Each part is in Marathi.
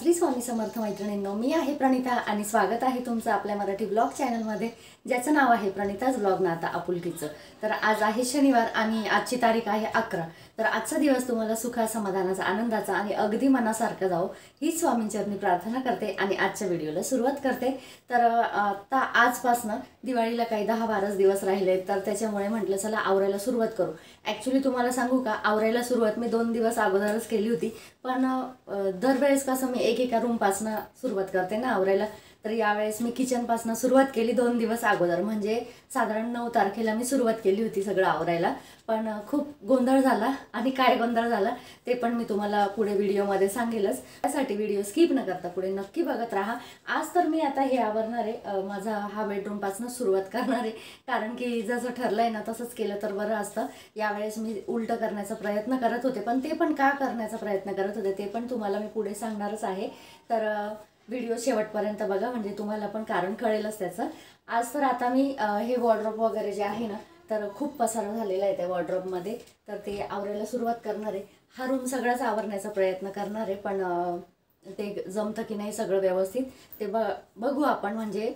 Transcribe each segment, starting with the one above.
श्री स्वामी समर्थ मैत्रिणींनो, मी आहे प्रणिता आणि स्वागत आहे तुमचं आपल्या मराठी ब्लॉग चॅनलमध्ये, ज्याचं नाव आहे प्रणिताज ब्लॉग नाता आपुलकीचं। तर आज आहे शनिवार आणि आजची तारीख आहे 11। तर आजचा दिवस तुम्हाला सुखा समाधानाचा आनंदाचा आणि अगदी मनासारखा जाओ ही स्वामींचरणी प्रार्थना करते आणि आजच्या व्हिडिओला सुरुवात करते। तर आता आजपासून दिवाळीला काही 10-12 दिवस राहिले, तर त्याच्यामुळे म्हटलं चला आवरायला सुरुवात करू। ॲक्च्युली तुम्हाला सांगू का, आवरायला सुरुवात मी 2 दिवस अगोदरच केली होती, पण दरवेळेस कसं मी एकेका रूमपासून सुरुवात करते ना आवरायला, तर यावेळेस मी किचनपासून सुरुवात केली 2 दिवस अगोदर, म्हणजे साधारण 9 तारखेला मी सुरुवात केली होती सगळं आवरायला। पण खूप गोंधळ झाला आणि काय गोंधळ झाला ते पण मी तुम्हाला पुढे व्हिडिओमध्ये सांगेलच, त्यासाठी व्हिडिओ स्किप न करता पुढे नक्की बघत राहा। आज तर मी आता हे आवरणार आहे, माझा हा बेडरूमपासून सुरुवात करणार आहे, कारण की जसं ठरलंय ना तसंच केलं तर बरं असतं। यावेळेस मी उलट करण्याचा प्रयत्न करत होते, पण ते पण का करण्याचा प्रयत्न करत होते ते पण तुम्हाला मी पुढे सांगणारच आहे। तर व्हिडिओ शेवटपर्यंत बघा, म्हणजे तुम्हाला पण कारण कळेलच त्याचं। आज तर आता मी हे वॉर्डरोब वगैरे जे आहे ना, तर खूप पसारा झालेला आहे त्या वॉर्डरोबमध्ये, तर ते आवरायला सुरुवात करणार आहे। हा रूम सगळाच आवरण्याचा प्रयत्न करणार आहे, पण ते जमतं की नाही सगळं व्यवस्थित ते बघू आपण। म्हणजे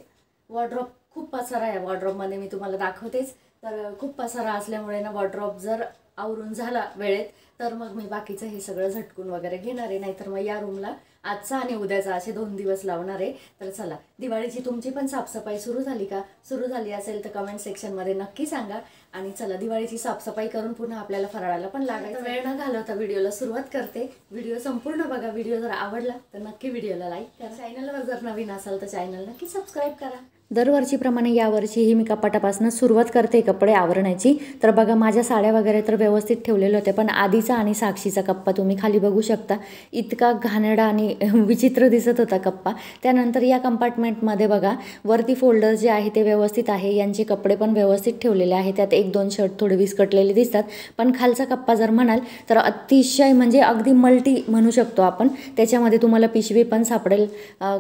वॉर्डरोब खूप पसारा आहे, वॉर्डरोबमध्ये मी तुम्हाला दाखवतेच। तर खूप पसारा असल्यामुळे ना वॉर्डरोब जर आवरून झाला वेळेत तर मग मी बाकीचं हे सगळं झटकून वगैरे घेणार आहे, नाहीतर मग या रूमला आजचा आणि उद्याचा असे 2 दिवस लावणार आहे। तर चला, दिवाळीची तुमची पण साफसफाई सुरू झाली का? सुरू झाली असेल तर कमेंट सेक्शनमध्ये नक्की सांगा। आणि चला, दिवाळीची साफसफाई करून पुन्हा आपल्याला फराळाला पण लागायचं, वेळ न घालवता व्हिडिओला सुरुवात करते। व्हिडिओ संपूर्ण बघा, व्हिडिओ जर आवडला तर नक्की व्हिडिओला लाईक करा, चॅनलवर जर नवीन असाल तर चॅनल नक्की सबस्क्राईब करा। दरवर्षीप्रमाणे यावर्षीही मी कपाटापासून सुरुवात करते कपडे आवरण्याची। तर बघा, माझ्या साड्या वगैरे तर व्यवस्थित ठेवलेल्या होत्या, पण आधीचा आणि साक्षीचा कप्पा तुम्ही खाली बघू शकता, इतका घाणेरडा आणि विचित्र दिसत होता कप्पा। त्यानंतर या कंपार्टमेंटमध्ये बघा, वरती फोल्डर जे आहे ते व्यवस्थित आहे, यांचे कपडे पण व्यवस्थित ठेवलेले आहे, त्यात 1-2 शर्ट थोडे विस्कटलेले दिसतात। पण खालचा कप्पा जर म्हणाल तर अतिशय म्हणजे अगदी मल्टी म्हणू शकतो आपण, त्याच्यामध्ये तुम्हाला पिशवी पण सापडेल,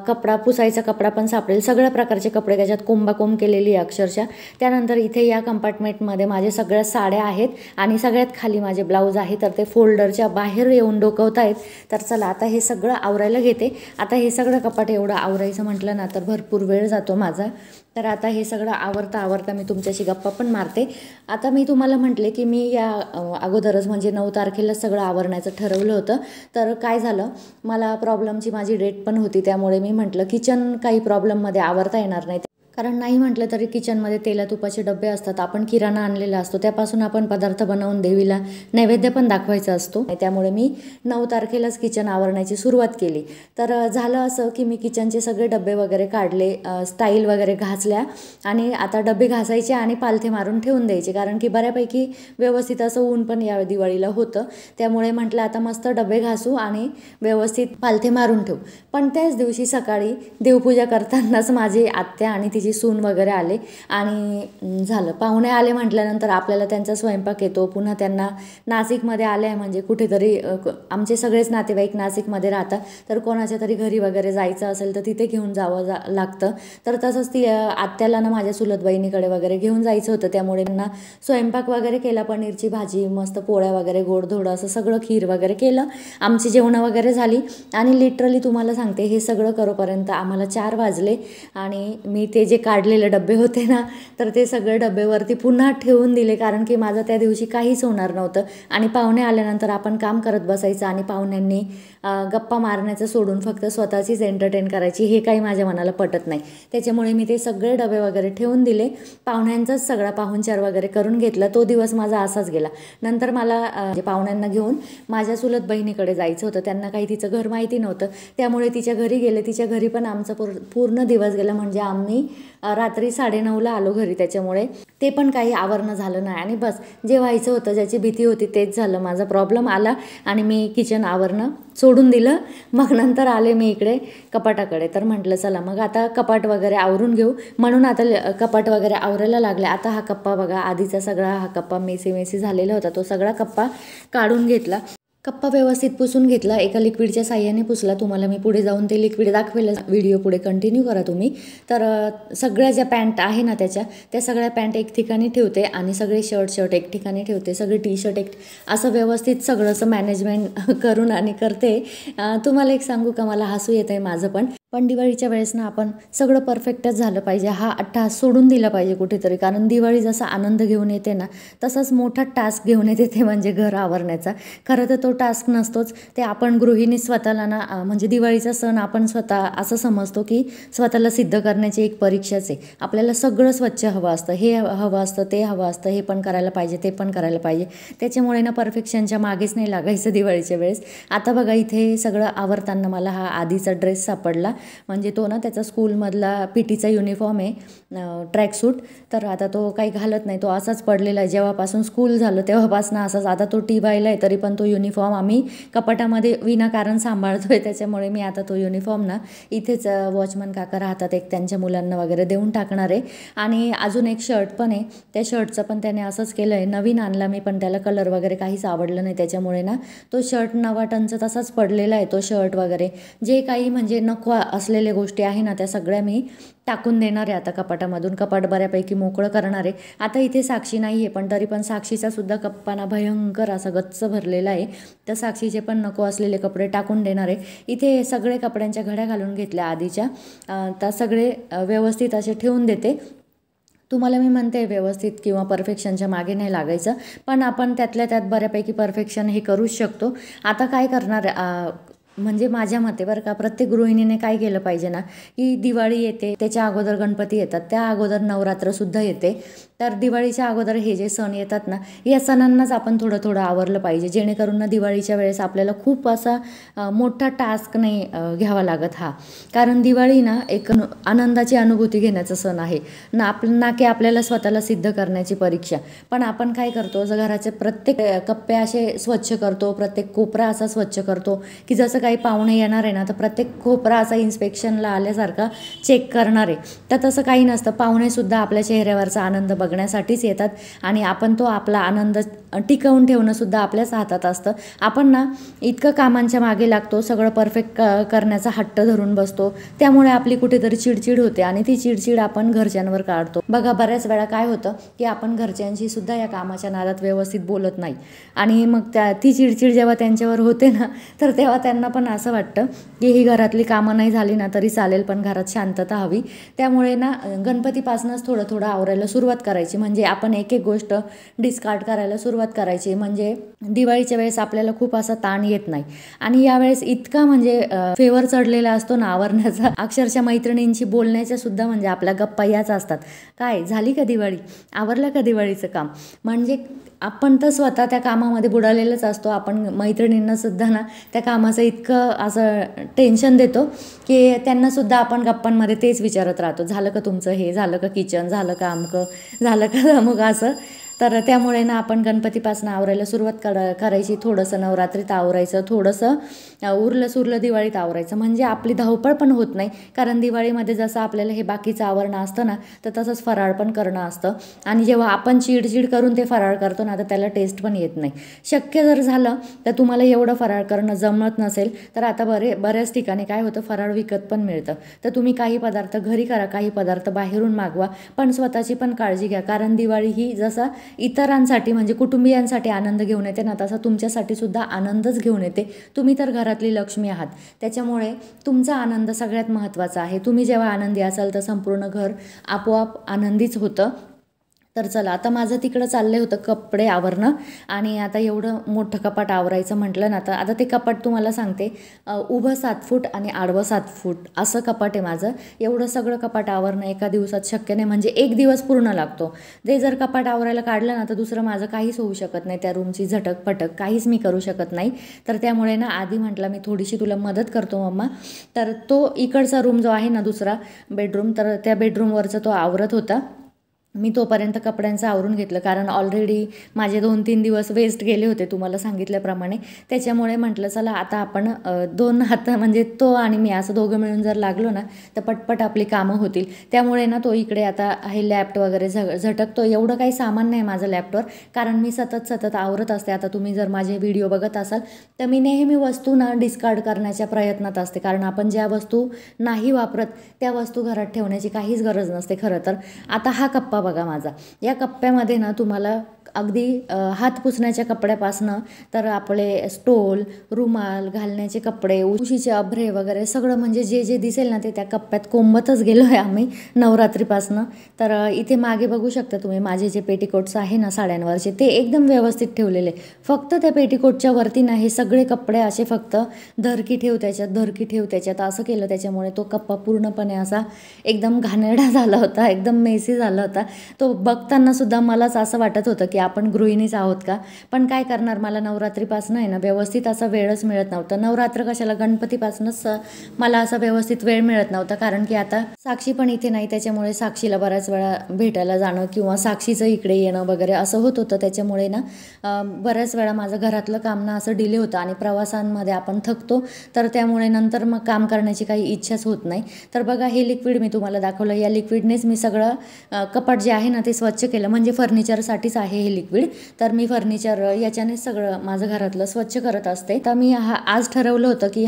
कपडा पुसायचा कपडा पण सापडेल, सगळ्या प्रकारचे कपडे त्याच्यात कोंबाकोंब केलेली आहे अक्षरशः। त्यानंतर इथे या कंपार्टमेंटमध्ये माझे सगळ्या साड्या आहेत आणि सगळ्यात खाली माझे ब्लाऊज आहे, तर ते फोल्डरच्या बाहेर येऊन डोकवत आहेत। तर चला, आता हे सगळं आवरायला घेते। आता हे सगळं कपाट एवढं आवरायचं म्हटलं ना तर भरपूर वेळ जातो माझा, तर आता हे सगळं आवरता मी तुमच्याशी गप्पा पण मारते। आता मी तुम्हाला म्हटले की मी या अगोदरच म्हणजे 9 तारखेला सगळं आवरण्याचं ठरवलं होतं। तर काय झालं, मला प्रॉब्लेमची माझी डेट पण होती, त्यामुळे मी म्हटलं किचन काही प्रॉब्लेममध्ये आवरता येणार नाही, कारण नाही म्हटलं तरी किचनमध्ये तेला तुपाचे डबे असतात, आपण किराणा आणलेला असतो, त्यापासून आपण पदार्थ बनवून देवीला नैवेद्य पण दाखवायचा असतो, त्यामुळे मी 9 तारखेलाच किचन आवरण्याची सुरुवात केली। तर झालं असं की मी किचनचे सगळे डबे वगैरे काढले, स्टाईल वगैरे घासल्या, आणि आता डबे घासायचे आणि पालथे मारून ठेवून द्यायचे, कारण की बऱ्यापैकी व्यवस्थित असं ऊन पण या दिवाळीला होतं, त्यामुळे म्हटलं आता मस्त डबे घासू आणि व्यवस्थित पालथे मारून ठेवू। पण त्याच दिवशी सकाळी देवपूजा करतानाच माझी आत्या आणि तिची सून वगैरे आले, आणि झालं पाहुणे आले म्हटल्यानंतर आपल्याला त्यांचा स्वयंपाक येतो, पुन्हा त्यांना नाशिकमध्ये आले आहे म्हणजे कुठेतरी आमचे सगळेच नातेवाईक नाशिकमध्ये राहतात, तर कोणाच्या तरी घरी वगैरे जायचं असेल तर तिथे घेऊन जावं लागतं। तर तसंच ती आत्याला ना माझ्या चुलत बहिणीकडे वगैरे घेऊन जायचं होतं, त्यामुळे त्यांना स्वयंपाक वगैरे केला, पनीरची भाजी, मस्त पोळ्या वगैरे, गोडधोड असं सगळं, खीर वगैरे केलं, आमची जेवणं वगैरे झाली, आणि लिटरली तुम्हाला सांगते हे सगळं करोपर्यंत आम्हाला 4 वाजले। आणि मी ते जे काढलेले डबे होते ना, तर ते सगळे डब्यावरती पुन्हा ठेवून दिले, कारण की माझं त्या दिवशी काहीच होणार नव्हतं, आणि पाहुणे आल्यानंतर आपण काम करत बसायचं आणि पाहुण्यांनी गप्पा मारण्याचं सोडून फक्त स्वतःचीच एंटरटेन करायची, हे काही माझ्या मनाला पटत नाही, त्याच्यामुळे मी ते सगळे डबे वगैरे ठेवून दिले, पाहुण्यांचाच सगळा पाहुणचार वगैरे करून घेतला। तो दिवस माझा असाच गेला। नंतर मला पाहुण्यांना घेऊन माझ्या चुलत बहिणीकडे जायचं होतं, त्यांना काही तिचं घर माहिती नव्हतं, त्यामुळे तिच्या घरी गेले, तिच्या घरी पण आमचा पूर्ण दिवस गेला, म्हणजे आम्ही रात्री 9:30ला आलो घरी, त्याच्यामुळे ते पण काही आवरणं झालं नाही, आणि बस जे व्हायचं होतं, ज्याची भीती होती तेच झालं, माझा प्रॉब्लेम आला आणि मी किचन आवरणं सोडून दिलं। मग नंतर आले मी इकडे कपाटाकडे, तर म्हटलं चला मग आता कपाट वगैरे आवरून घेऊ, म्हणून आता कपाट वगैरे आवरायला लागले। आता हा कप्पा बघा, आधीचा सगळा हा कप्पा मेसी झालेला होता, तो सगळा कप्पा काढून घेतला, कप्पा व्यवस्थित पुसून घेतला, एका लिक्विडच्या साह्याने पुसला. तुम्हाला मी पुढे जाऊन ते लिक्विड दाखवेल, व्हिडिओ पुढे कंटिन्यू करा तुम्ही. तर सगळ्या ज्या पॅन्ट आहे ना त्या सगळ्या पॅन्ट एक ठिकाणी ठेवते आणि सगळे शर्ट एक ठिकाणी ठेवते, सगळे टी शर्ट असं व्यवस्थित सगळं असं मॅनेजमेंट करून आणि करते. तुम्हाला एक सांगू का, मला हसू येतं आहे माझं पण दिवाळीच्या वेळेस ना आपण सगळं परफेक्टच झालं पाहिजे, हा अट्टहास सोडून दिला पाहिजे कुठेतरी. कारण दिवाळी जसा आनंद घेऊन येते ना, तसाच मोठा टास्क घेऊन येते, ते म्हणजे घर आवरण्याचा. खरं तर तो टास्क नसतोच, ते आपण गृहिणी स्वतःला ना म्हणजे दिवाळीचा सण आपण स्वतः असं समजतो की स्वतःला सिद्ध करण्याची एक परीक्षाच आहे. आपल्याला सगळं स्वच्छ हवं असतं, हे हवं असतं, ते हवं असतं, हे पण करायला पाहिजे, ते पण करायला पाहिजे. त्याच्यामुळे ना परफेक्शनच्या मागेच नाही लागायचं दिवाळीच्या वेळेस. आता बघा इथे सगळं आवरताना मला हा आधीचा ड्रेस सापडला, म्हणजे तो ना त्याचा स्कूलमधला पीटीचा युनिफॉर्म आहे, ट्रॅकसूट. तर आता तो काही घालत नाही, तो असाच पडलेला आहे. जेव्हापासून स्कूल झालं तेव्हापासून असाच, आता तो टिवायला आहे तरी पण तो युनिफॉर्म आम्ही कपाटामध्ये विनाकारण सांभाळतोय. त्याच्यामुळे मी आता तो युनिफॉर्म ना इथेच वॉचमन काका राहतात, एक त्यांच्या मुलांना वगैरे देऊन टाकणार आहे. आणि अजून एक शर्ट पण आहे, त्या शर्टचं पण त्याने असंच केलं आहे, नवीन आणला मी पण त्याला कलर वगैरे काहीच आवडलं नाही. त्याच्यामुळे ना तो शर्ट नवाटनचा तसाच पडलेला आहे. तो शर्ट वगैरे जे काही म्हणजे नको असलेल्या गोष्टी आहे ना त्या सगळ्या मी टाकून देणार आहे आता कपाटामधून. कपाट बऱ्यापैकी मोकळं करणार आहे. आता इथे साक्षी नाही आहे, पण तरी पण साक्षीचा सुद्धा कप्पाना भयंकर असा गच्च भरलेला आहे. तर साक्षीचे पण नको असलेले कपडे टाकून देणार आहे. इथे सगळे कपड्यांच्या घड्या घालून घेतल्या आधीच्या, तर सगळे व्यवस्थित असे ठेवून देते. तुम्हाला मी म्हणते व्यवस्थित किंवा परफेक्शनच्या मागे नाही लागायचं, पण आपण त्यातल्या त्यात बऱ्यापैकी परफेक्शन हे करूच शकतो. आता काय करणार, म्हणजे माझ्या मते बरं का, प्रत्येक गृहिणीने काय केलं पाहिजे ना, की दिवाळी येते त्याच्या अगोदर गणपती येतात, त्या अगोदर नवरात्रसुद्धा येते. तर दिवाळीच्या अगोदर हे जे सण येतात ना, या सणांनाच आपण थोडं थोडं आवरलं पाहिजे, जेणेकरून ना दिवाळीच्या वेळेस आपल्याला खूप असा मोठा टास्क नाही घ्यावा लागत हा. कारण दिवाळी ना एक आनंदाची अनुभूती घेण्याचा सण आहे ना की आपल्याला स्वतःला सिद्ध करण्याची परीक्षा. पण आपण काय करतो, घराचे प्रत्येक कप्पे असे स्वच्छ करतो, प्रत्येक कोपरा असा स्वच्छ करतो की जसं काही पाहुणे येणार आहे ना तर प्रत्येक कोपरा असा इन्स्पेक्शनला आल्यासारखा चेक करणार आहे. तर तसं काही नसतं, पाहुणेसुद्धा आपल्या चेहऱ्यावरचा आनंद बघण्यासाठीच येतात आणि आपण तो आपला आनंद टिकवून ठेवणंसुद्धा आपल्याच हातात असतं. आपण ना इतकं कामांच्या मागे लागतो, सगळं परफेक्ट करण्याचा हट्ट धरून बसतो, त्यामुळे आपली कुठेतरी चिडचिड होते आणि ती चिडचिड आपण घरच्यांवर काढतो. बघा बऱ्याच वेळा काय होतं की आपण घरच्यांशी सुद्धा या कामाच्या नादात व्यवस्थित बोलत नाही आणि मग ती चिडचिड जेव्हा त्यांच्यावर होते ना तर तेव्हा त्यांना पण असं वाटतं की ही घरातली कामं नाही झाली ना तरी चालेल, पण घरात शांतता हवी. त्यामुळे ना गणपतीपासूनच थोडं थोडं आवरायला सुरुवात करायची, म्हणजे आपण एक एक गोष्ट डिस्कार्ड करायला सुरुवात करायची, म्हणजे दिवाळीच्या वेळेस आपल्याला खूप असा ताण येत नाही. आणि यावेळेस इतका म्हणजे फेवर चढलेला असतो ना आवरण्याचा, अक्षरशः मैत्रिणींशी बोलण्याच्या सुद्धा म्हणजे आपल्या गप्पा याच असतात, काय झाली का दिवाळी, आवरलं का दिवाळीचं काम. म्हणजे आपण तर स्वतः त्या कामामध्ये बुडालेलंच असतो, आपण मैत्रिणींना सुद्धा ना त्या कामाचं इतकं असं टेन्शन देतो की त्यांनासुद्धा आपण गप्पांमध्ये तेच विचारत राहतो, झालं का तुमचं हे, झालं का किचन, झालं का अमकं, झालं का मग असं. तर त्यामुळे ना आपण गणपतीपासून आवरायला सुरुवात करायची, थोडंसं नवरात्रीत आवरायचं, थोडंसं उरलं सुरलं दिवाळीत आवरायचं, म्हणजे आपली धावपळ पण होत नाही. कारण दिवाळीमध्ये जसं आपल्याला हे बाकीचं आवरणं असतं ना तर तसंच फराळ पण करणं असतं आणि जेव्हा आपण चिडचिड करून ते फराळ करतो ना तर त्याला टेस्ट पण येत नाही. शक्य जर झालं तर तुम्हाला एवढं फराळ करणं जमत नसेल तर आता बऱ्याच ठिकाणी काय होतं, फराळ विकत पण मिळतं. तर तुम्ही काही पदार्थ घरी करा, काही पदार्थ बाहेरून मागवा, पण स्वतःची पण काळजी घ्या. कारण दिवाळी ही जसा इतरांसाठी म्हणजे कुटुंबियांसाठी आनंद घेऊन येते ना तसा तुमच्यासाठी सुद्धा आनंदच घेऊन येते. तुम्ही तर घरातली लक्ष्मी आहात, त्याच्यामुळे तुमचा आनंद सगळ्यात महत्त्वाचा आहे. तुम्ही जेव्हा आनंदी असाल तर संपूर्ण घर आपोआप आनंदीच होतं. तर चला, आता माझं तिकडं चाललं होतं कपडे आवरणं आणि आता एवढं मोठं कपाट आवरायचं म्हटलं ना तर आता ते कपाट तुम्हाला सांगते, उभं 7 फूट आणि आडवं 7 फूट असं कपाट आहे माझं. एवढं सगळं कपाट आवरणं एका दिवसात शक्य नाही, म्हणजे एक दिवस पूर्ण लागतो. ते जर कपाट आवरायला काढलं ना तर दुसरं माझं काहीच होऊ शकत नाही, त्या रूमची झटक पटक काहीच मी करू शकत नाही. तर त्यामुळे ना आधी म्हटलं मी थोडीशी तुला मदत करतो मम्मा. तर तो इकडचा रूम जो आहे ना दुसरा बेडरूम, तर त्या बेडरूमवरचा तो आवरत होता मी तोपर्यंत कपड्यांचं आवरून घेतलं, कारण ऑलरेडी माझे 2-3 दिवस वेस्ट गेले होते तुम्हाला सांगितल्याप्रमाणे. त्याच्यामुळे म्हटलं चला आता आपण 2 हात म्हणजे तो आणि मी असं दोघं मिळून जर लागलो ना तर पटपट आपली कामं होतील. त्यामुळे ना तो इकडे आता हे लॅपटॉप वगैरे झटकतो. एवढं काही सामान नाही माझं लॅपटॉपवर, कारण मी सतत आवरत असते. आता तुम्ही जर माझे व्हिडिओ बघत असाल तर मी नेहमी वस्तू ना डिस्कार्ड करण्याच्या प्रयत्नात असते, कारण आपण ज्या वस्तू नाही वापरत त्या वस्तू घरात ठेवण्याची काहीच गरज नसते खरं तर. आता हा कप्पा बघा माझा, या कप्प्यामध्ये ना तुम्हाला अगदी हात पुसण्याच्या कपड्यापासनं तर आपले स्टोल, रुमाल, घालण्याचे कपडे, उशीचे अभ्रे वगैरे सगळं म्हणजे जे जे दिसेल ना ते त्या कप्प्यात कोंबतच गेलो आहे आम्ही नवरात्रीपासनं. तर इथे मागे बघू शकता तुम्ही माझे जे पेटीकोट्स आहे ना साड्यांवरचे ते एकदम व्यवस्थित ठेवलेले. फक्त त्या पेटीकोटच्या वरती ना हे सगळे कपडे असे फक्त धरकी ठेव त्याच्यात असं केलं. त्याच्यामुळे तो कप्पा पूर्णपणे असा एकदम घाणेरडा झाला होता, एकदम मेसी झाला होता. तो बघताना सुद्धा मलाच असं वाटत होतं की आपण गृहिणीच आहोत का. पण काय करणार, मला नवरात्रीपासून आहे ना व्यवस्थित असा वेळच मिळत नव्हता. नवरात्र कशाला, गणपतीपासूनच मला असा व्यवस्थित वेळ मिळत नव्हता, कारण की आता साक्षी पण इथे नाही. त्याच्यामुळे साक्षीला बऱ्याच वेळा भेटायला जाणं किंवा साक्षीचं इकडे येणं वगैरे असं होत होतं. त्याच्यामुळे ना बऱ्याच वेळा माझं घरातलं काम ना असं डिले होतं आणि प्रवासांमध्ये आपण थकतो, तर त्यामुळे नंतर मग काम करण्याची काही इच्छाच होत नाही. तर बघा हे लिक्विड मी तुम्हाला दाखवलं, या लिक्विडनेच मी सगळं कपाट जे आहे ना ते स्वच्छ केलं. म्हणजे फर्निचरसाठीच आहे हे लिक्विड. तर मी फर्निचर याच्याने सगळं माझं घरातलं स्वच्छ करत असते. तर मी आज ठरवलं होतं की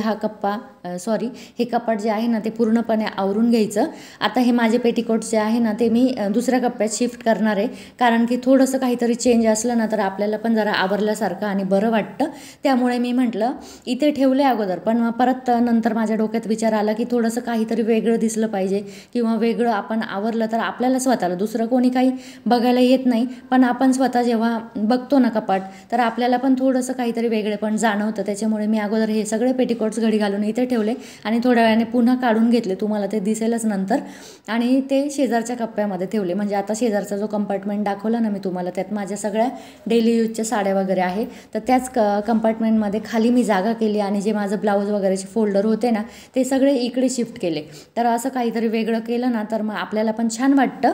हे कपाट जे आहे ना ते पूर्णपणे आवरून घ्यायचं. आता हे माझे पेटीकोट्स जे आहे ना ते मी दुसऱ्या कप्प्यात शिफ्ट करणार आहे, कारण की थोडंसं काहीतरी चेंज असलं ना तर आपल्याला पण जरा आवरल्यासारखं आणि बरं वाटतं. त्यामुळे मी म्हटलं इथे ठेवले अगोदर, पण परत नंतर माझ्या डोक्यात विचार आला की थोडंसं काहीतरी वेगळं दिसलं पाहिजे किंवा वेगळं आपण आवरलं तर आपल्याला स्वतःला, दुसरं कोणी काही बघायला येत नाही, पण आपण स्वतः जेव्हा बघतो ना कपाट तर आपल्याला पण थोडंसं काहीतरी वेगळेपण जाणवतं. त्याच्यामुळे मी अगोदर हे सगळे पेटीकोट्स घडी घालून इथे ठेवले आणि थोड्या वेळाने पुन्हा काढून घेतले, तुम्हाला ते दिसेलच नंतर, आणि ते शेजारच्या कप्प्यामध्ये ठेवले. म्हणजे आता शेजारचा जो कंपार्टमेंट दाखवला ना मी तुम्हाला, त्यात माझ्या सगळ्या डेली यूजच्या साड्या वगैरे आहे. तर त्याच कंपार्टमेंटमध्ये खाली मी जागा केली आणि जे माझं ब्लाऊज वगैरेचे फोल्डर होते ना ते सगळे इकडे शिफ्ट केले. तर असं काहीतरी वेगळं केलं ना तर मग आपल्याला पण छान वाटतं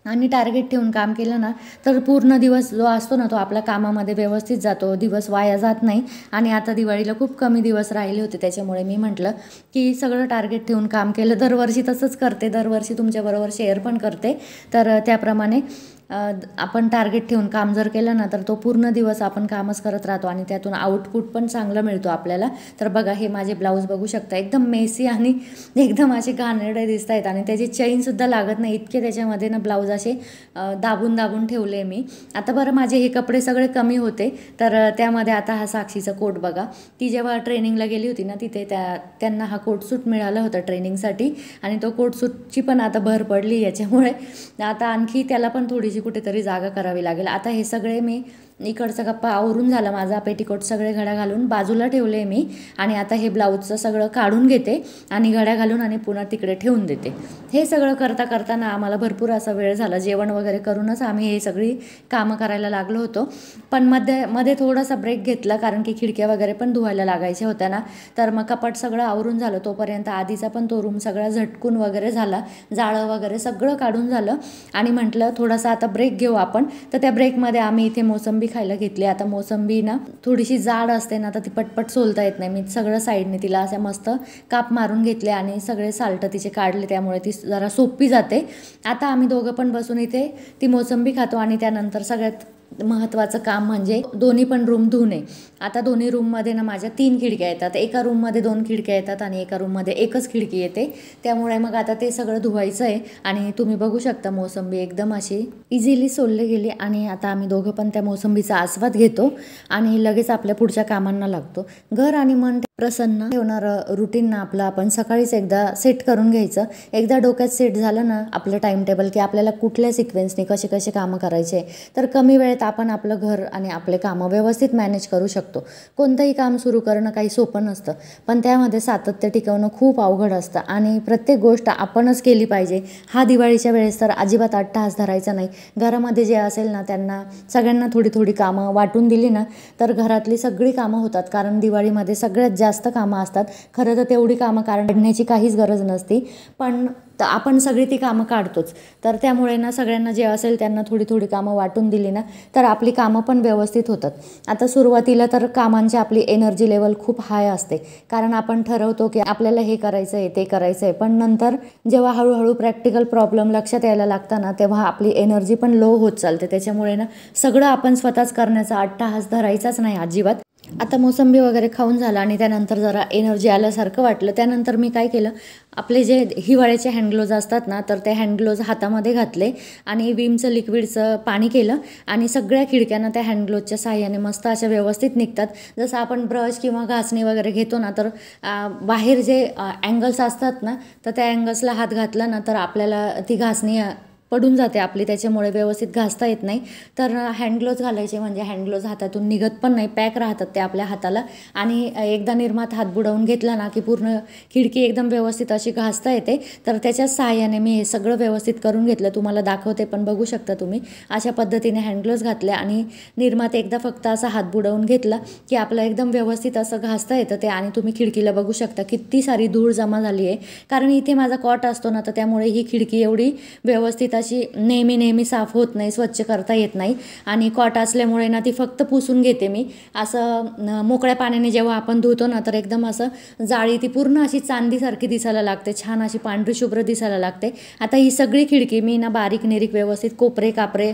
आणि टार्गेट ठेवून काम केलं ना तर पूर्ण दिवस जो असतो ना तो आपल्या कामामध्ये व्यवस्थित जातो, दिवस वाया जात नाही. आणि आता दिवाळीला खूप कमी दिवस राहिले होते, त्याच्यामुळे मी म्हटलं की सगळं टार्गेट ठेवून काम केलं. दरवर्षी तसंच करते, दरवर्षी तुमच्याबरोबर शेअर पण करते. तर त्याप्रमाणे आपण टार्गेट ठेवून काम जर केलं ना तर तो पूर्ण दिवस आपण कामच करत राहतो आणि त्यातून आउटपुट पण चांगलं मिळतो आपल्याला. तर बघा हे माझे ब्लाऊज बघू शकता, एकदम मेसी आणि एकदम असे घाणेरडे दिसत आहेत आणि त्याची चेनसुद्धा लागत नाही, इतके त्याच्यामध्ये ना ब्लाऊज असे दाबून ठेवले मी. आता बरं माझे हे कपडे सगळे कमी होते, तर त्यामध्ये आता हा साक्षीचा कोट बघा, ती जेव्हा ट्रेनिंगला गेली होती ना तिथे त्यांना हा कोटसूट मिळाला होता ट्रेनिंगसाठी आणि तो कोटसूटची पण आता भर पडली. याच्यामुळे आता आणखी त्याला पण थोडीशी कुठेतरी जागा करावी लागेल. आता हे सगळे मी इकडचा कप्पा आवरून झाला माझा, पेटीकोट सगळे घड्या घालून बाजूला ठेवले मी आणि आता हे ब्लाऊजचं सगळं काढून घेते आणि घड्या घालून आणि पुन्हा तिकडे ठेवून देते. हे सगळं करताना आम्हाला भरपूर असा वेळ झाला. जेवण वगैरे करूनच आम्ही हे सगळी कामं करायला लागलो होतो, पण मध्ये थोडासा ब्रेक घेतला, कारण की खिडक्या वगैरे पण धुवायला लागायच्या होत्या ना. तर मग कपाट सगळं आवरून झालं, तोपर्यंत आधीचा पण तो रूम सगळा झटकून वगैरे झाला, जाळं वगैरे सगळं काढून झालं आणि म्हटलं थोडासा आता ब्रेक घेऊ आपण. तर त्या ब्रेकमध्ये आम्ही इथे मोसंबी खायला घेतली. आता मोसंबी ना थोडीशी जाड असते ना तर ती पटपट सोलता येत नाही, मी सगळं साईडने तिला अशा मस्त काप मारून घेतले आणि सगळे साल्ट तिचे काढले, त्यामुळे ती जरा सोपी जाते. आता आम्ही दोघं पण बसून इथे ती मोसंबी खातो आणि त्यानंतर सगळ्यात महत्त्वाचं काम म्हणजे दोन्ही पण रूम धुणे. आता दोन्ही रूममध्ये ना माझ्या 3 खिडक्या येतात, एका रूममध्ये 2 खिडक्या येतात आणि एका रूममध्ये एकच खिडकी येते. त्यामुळे मग आता ते सगळं धुवायचं आहे आणि तुम्ही बघू शकता मोसंबी एकदम अशी इझिली सोलले गेली आणि आता आम्ही दोघं पण त्या मोसंबीचा आस्वाद घेतो आणि लगेच आपल्या पुढच्या कामांना लागतो. घर आणि मन प्रसन्न ठेवणारं रुटीन ना आपलं आपण सकाळीच एकदा सेट करून घ्यायचं. एकदा डोक्यात सेट झालं ना आपलं टाइम टेबल की आपल्याला कुठल्या सिक्वेन्सने कसे कामं करायचे, तर कमी वेळेत आपण आपलं घर आणि आपले कामं व्यवस्थित मॅनेज करू शकतो. कोणतंही काम सुरू करणं काही सोपं नसतं, पण त्यामध्ये सातत्य टिकवणं खूप अवघड असतं आणि प्रत्येक गोष्ट आपणच केली पाहिजे. हा दिवाळीच्या वेळेस तर अजिबात अट्टहास धरायचा नाही. घरामध्ये जे असेल ना त्यांना सगळ्यांना थोडी कामं वाटून दिली ना तर घरातली सगळी कामं होतात, कारण दिवाळीमध्ये सगळ्यात जास्त कामं असतात. खरं तर तेवढी कामं काढण्याची काहीच गरज नसती, पण आपण सगळी ती कामं काढतोच. तर त्यामुळे ना सगळ्यांना जे असेल त्यांना थोडी थोडी कामं वाटून दिली ना तर आपली कामं पण व्यवस्थित होतात. आता सुरुवातीला तर कामांची आपली एनर्जी लेवल खूप हाय असते, कारण आपण ठरवतो की आपल्याला हे करायचं आहे ते करायचं आहे, पण नंतर जेव्हा हळूहळू प्रॅक्टिकल प्रॉब्लेम लक्षात यायला लागतं ना तेव्हा आपली एनर्जी पण लो होत चालते. त्याच्यामुळे ना सगळं आपण स्वतःच करण्याचा अट्टाहास धरायचाच नाही अजिबात. आता मोसंबी वगैरे खाऊन झालं आणि त्यानंतर जरा एनर्जी आल्यासारखं वाटलं. त्यानंतर मी काय केलं, आपले जे हिवाळ्याचे हँडग्लोव्ज असतात ना तर ते हँडग्लोव्ज हातामध्ये घातले आणि विमचं लिक्विडचं पाणी केलं आणि सगळ्या खिडक्यांना त्या हँडग्लोव्जच्या साहाय्याने मस्त अशा व्यवस्थित निघतात. जसं आपण ब्रश किंवा घासणी वगैरे घेतो ना तर बाहेर जे अँगल्स असतात ना तर त्या अँगल्सला हात घातला ना तर आपल्याला ती घासणी पडून जाते आपली, त्याच्यामुळे व्यवस्थित घासता येत नाही. तर हँडग्लोव्ज घालायचे म्हणजे हँडग्लोव्ज हातातून निघत पण नाही, पॅक राहतात ते आपल्या हाताला. आणि एकदा निर्मात हात बुडवून घेतला ना की पूर्ण खिडकी एकदम व्यवस्थित अशी घासता येते. तर त्याच्याच सहाय्याने मी हे सगळं व्यवस्थित करून घेतलं. तुम्हाला दाखवते पण बघू शकता तुम्ही. अशा पद्धतीने हँडग्लोव्ज घातले आणि निर्मात एकदा फक्त असा हात बुडवून घेतला की आपलं एकदम व्यवस्थित असं घासता येतं ते. आणि तुम्ही खिडकीला बघू शकता किती सारी धूळ जमा झाली आहे, कारण इथे माझा कॉट असतो ना तर त्यामुळे ही खिडकी एवढी व्यवस्थित अशी नेहमी साफ होत नाही, स्वच्छ करता येत नाही. आणि कॉट असल्यामुळे ना ती फक्त पुसून घेते मी. असं मोकळ्या पाण्याने जेव्हा आपण धुतो ना तर एकदम असं जाळी ती पूर्ण अशी चांदीसारखी दिसायला लागते, छान अशी पांढरी शुभ्र दिसायला लागते. आता ही सगळी खिडकी मी ना बारीक निरीक व्यवस्थित कोपरे कापरे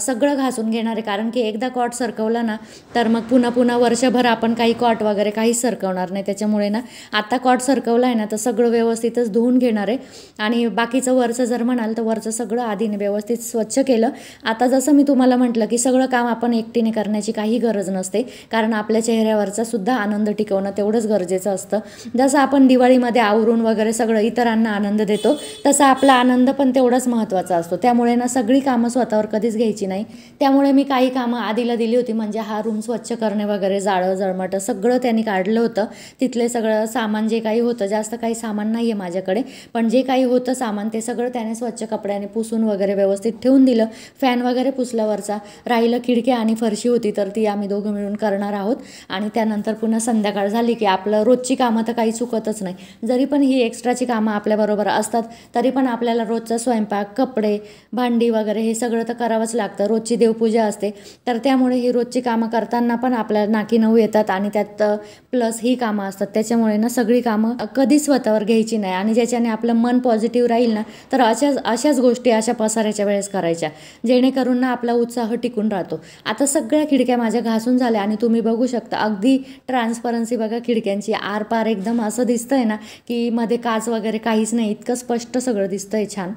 सगळं घासून घेणार आहे, कारण की एकदा कॉट सरकवला ना तर मग पुन्हा वर्षभर आपण काही कॉट वगैरे काहीच सरकवणार नाही. त्याच्यामुळे ना आता कॉट सरकवला आहे ना तर सगळं व्यवस्थितच धुवून घेणार आहे. आणि बाकीचं वरचं जर म्हणाल तर वरचं सगळं आधीने व्यवस्थित स्वच्छ केलं. आता जसं मी तुम्हाला म्हटलं की सगळं काम आपण एकटीने करण्याची काही गरज नसते, कारण आपल्या चेहऱ्यावरचा सुद्धा आनंद टिकवणं तेवढंच गरजेचं असतं. जसं आपण दिवाळीमध्ये आवरून वगैरे सगळं इतरांना आनंद देतो तसा आपला आनंद पण तेवढाच महत्त्वाचा असतो. त्यामुळे ना सगळी कामं स्वतःवर कधीच घ्यायची नाही. त्यामुळे मी काही कामं आधीला दिली होती, म्हणजे हा रूम स्वच्छ करणे वगैरे, जाळं जळमट सगळं त्यांनी काढलं होतं. तिथले सगळं सामान जे काही होतं, जास्त काही सामान नाही आहे माझ्याकडे, पण जे काही होतं सामान ते सगळं त्याने स्वच्छ कपड्याने पुसून वगैरे व्यवस्थित ठेवून दिलं. फॅन वगैरे पुसल्यावरचा राहिलं खिडकी आणि फरशी होती तर ती आम्ही दोघं मिळून करणार आहोत. आणि त्यानंतर पुन्हा संध्याकाळ झाली की आपलं रोजची कामं तर काही चुकतच नाही. जरी पण ही एक्स्ट्राची कामं आपल्याबरोबर असतात तरी पण आपल्याला रोजचा स्वयंपाक, कपडे, भांडी वगैरे हे सगळं तर करावंच लागतं. रोजची देवपूजा असते तर त्यामुळे ही रोजची कामं करताना पण आपल्याला नाकी नऊ येतात आणि त्यात प्लस ही कामं असतात. त्याच्यामुळे ना सगळी कामं कधीच स्वतःवर घ्यायची नाही. आणि ज्याच्याने आपलं मन पॉझिटिव्ह राहील ना तर अशाच गोष्टी अशा पसाऱ्याच्या वेळेस करायच्या, जेणेकरून ना आपला उत्साह टिकून राहतो. आता सगळ्या खिडक्या माझ्या घासून झाल्या आणि तुम्ही बघू शकता अगदी ट्रान्सपरन्सी बघा खिडक्यांची, आरपार एकदम असं दिसतंय ना की मध्ये काच वगैरे काहीच नाही, इतकं स्पष्ट सगळं दिसतंय छान.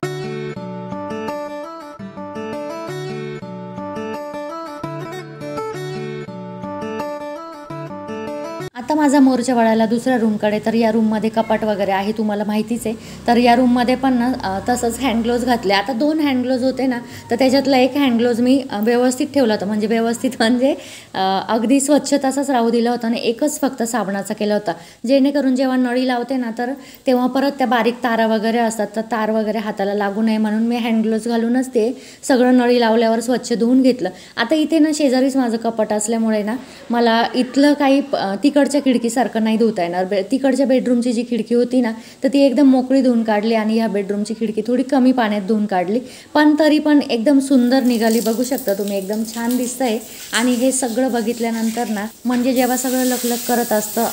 आता माझा मोर्चा वळाला दुसऱ्या रूमकडे. तर या रूममध्ये कपाट वगैरे आहे, तुम्हाला माहितीच आहे. तर या रूममध्ये पण ना तसंच हँडग्लोव्ज घातले. आता 2 हँडग्लोव्ज होते ना तर त्याच्यातला एक हँडग्लोव्ज मी व्यवस्थित ठेवला होता, म्हणजे अगदी स्वच्छ तसाच राहू दिला होता आणि एकच फक्त साबणाचा केला होता, जेणेकरून जेव्हा नळी लावते ना तर तेव्हा परत त्या बारीक तारा वगैरे असतात तर तार वगैरे हाताला लागू नये म्हणून मी हँडग्लोव्ज घालूनच ते सगळं नळी लावल्यावर स्वच्छ धुवून घेतलं. आता इथे ना शेजारीच माझं कपाट असल्यामुळे ना मला इथलं काही तिकडच्या खिडकीसारखं नाही धुता येणार. तिकडच्या बेडरूमची जी खिडकी होती ना तर ती एकदम मोकळी धुवून काढली आणि ह्या बेडरूमची खिडकी थोडी कमी पाण्यात धुवून काढली, पण तरी पण एकदम सुंदर निघाली. बघू शकता तुम्ही, एकदम छान दिसतंय. आणि हे सगळं बघितल्यानंतर ना म्हणजे जेव्हा सगळं लखलख करत असतं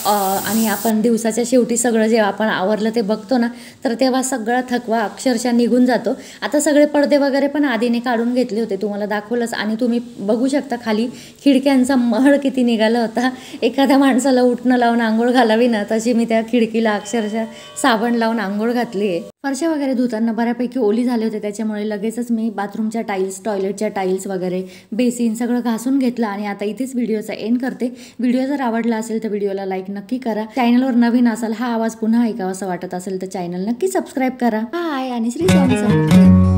आणि आपण दिवसाच्या शेवटी सगळं जेव्हा आपण आवरलं ते बघतो ना तर तेव्हा सगळा थकवा अक्षरशः निघून जातो. आता सगळे पडदे वगैरे पण आधीने काढून घेतले होते, तुम्हाला दाखवलंच. आणि तुम्ही बघू शकता खाली खिडक्यांचा महळ किती निघाला होता. एखाद्या माणसाला उठणं लावून आंघोळ घालावी ना तशी मी त्या खिडकीला अक्षरशः साबण लावून आंघोळ घातली आहे. फरशा वगैरे धुताना बऱ्यापैकी ओली झाले होते, त्याच्यामुळे लगेचच मी बाथरूमच्या टाईल्स, टॉयलेटच्या टाईल्स वगैरे, बेसिन सगळं घासून घेतलं. आणि आता इथेच व्हिडिओचा एंड करते. व्हिडिओ जर आवडला असेल तर व्हिडिओला लाईक नक्की करा. चॅनलवर नवीन असाल, हा आवाज पुन्हा ऐकावा असं वाटत असेल तर चॅनल नक्की सबस्क्राईब करा. हाय आणि श्री स्वामी समर्थ.